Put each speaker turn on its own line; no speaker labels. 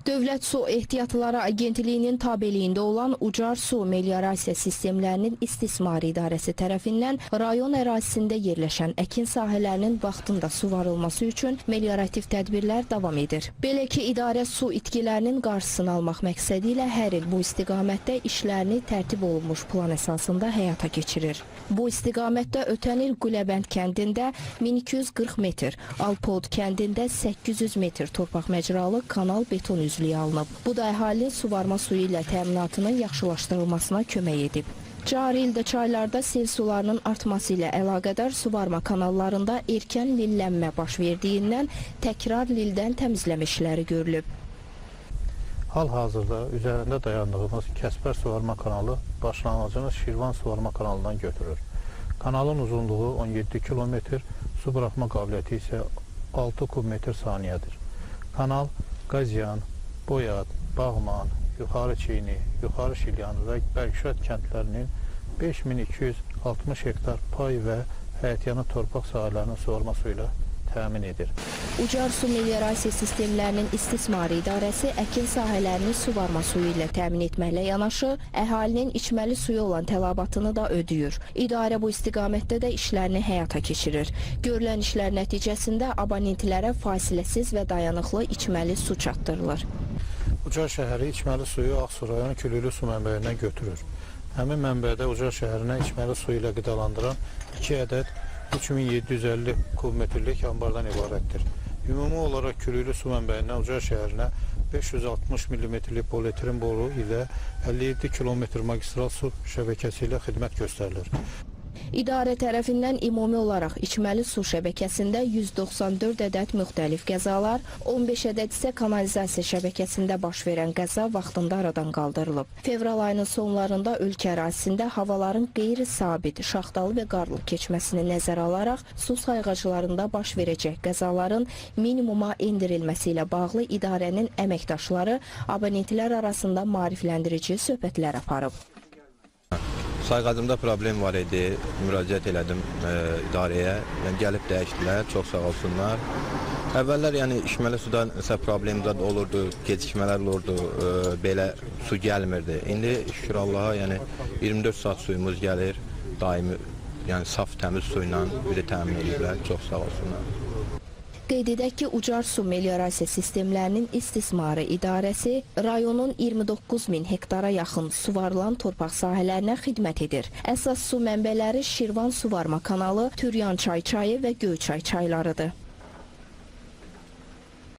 Dövlət Su Ehtiyatları Agentliyinin tabeliyində olan Ucar Su Meliorasiya Sistemlərinin İstismarı İdarəsi tərəfindən rayon ərazisində yerləşən əkin sahələrinin vaxtında suvarılması üçün meliorativ tədbirlər davam edir. Belə ki, idarə su itkilərinin qarşısını almaq məqsədi ilə hər il bu istiqamətdə işlərini tərtib olunmuş plan əsasında həyata keçirir. Bu istiqamətdə ötən il Quləbənd kəndində 1240 metr, Alpod kəndində 800 metr torpaq məcralı kanal beton üzlüyə alınıb. Bu da əhalinin suvarma suyu ilə təminatının yaxşılaşdırılmasına kömək edib. Cari ildə çaylarda sel sularının artması ilə əlaqədar suvarma kanallarında erkən lillənmə baş verdiyindən təkrar lildən təmizləmə işləri görülüb.
Hal-hazırda üzərində dayandığımız Kəspər suvarma kanalı başlanğıcını Şirvan suvarma kanalından götürür. Kanalın uzunluğu 17 kilometr, su buraxma qabiliyyəti isə 6 kub metr saniyədir. Kanal Qazyan, Boyad, Bağman, Yuxarı Çiyni, Yuxarı Şilyan və Bərkşad kəndlərinin 5260 hektar pay və həyətyanı torpaq sahələrinin suvarma suyu ilə təmin edir.
Ucar Su Meliorasiya Sistemlərinin İstismarı İdarəsi əkin sahələrini suvarma suyu ilə təmin etməklə yanaşı, əhalinin içməli suyu olan tələbatını da ödəyir. İdarə bu istiqamətdə də işlərini həyata keçirir. Görülən işlər nəticəsində abonentlərə fasiləsiz və dayanıqlı içməli su çatdırılır.
Ucar şəhəri içməli suyu Ağsu rayonu Külülü su mənbəyindən götürür. Həmin mənbədə Ucar şəhərinə içməli suyu ilə qidalandıran 2 ədəd 3750 kubmetrlik ambardan ibarətdir. Ümumi olaraq Külülü su mənbəyindən Ucar şəhərinə 560 mm polietilen boru ilə 57 km magistral su şəbəkəsi ilə xidmət göstərilir.
İdarə tərəfindən ümumi olaraq içməli su şəbəkəsində 194 ədəd müxtəlif qəzalar, 15 ədəd isə kanalizasiya şəbəkəsində baş verən qəza vaxtında aradan qaldırılıb. Fevral ayının sonlarında ölkə ərazisində havaların qeyri-sabit, şaxtalı və qarlı keçməsini nəzərə alaraq su sayğaclarında baş verəcək qəzaların minimuma endirilməsi ilə bağlı idarənin əməkdaşları abonentlər arasında maarifləndirici söhbətlər aparıb.
Sayğacımda problem var idi, müraciət elədim idarəyə, gəlib dəyişdilər, çox sağ olsunlar. Əvvəllər içməli suda problem olurdu, gecikmələr olurdu, belə su gəlmirdi. İndi şükür Allaha 24 saat suyumuz gəlir, daimi saf, təmiz su ilə bir də təmin ediblər, çox sağ olsunlar.
Qeyd edək ki, Ucar Su Meliorasiya Sistemlərinin İstismarı İdarəsi rayonun 29 min hektara yaxın suvarılan torpaq sahələrinə xidmət edir. Əsas su mənbələri Şirvan suvarma kanalı, Türyan çay çayı və Göyçay çaylarıdır.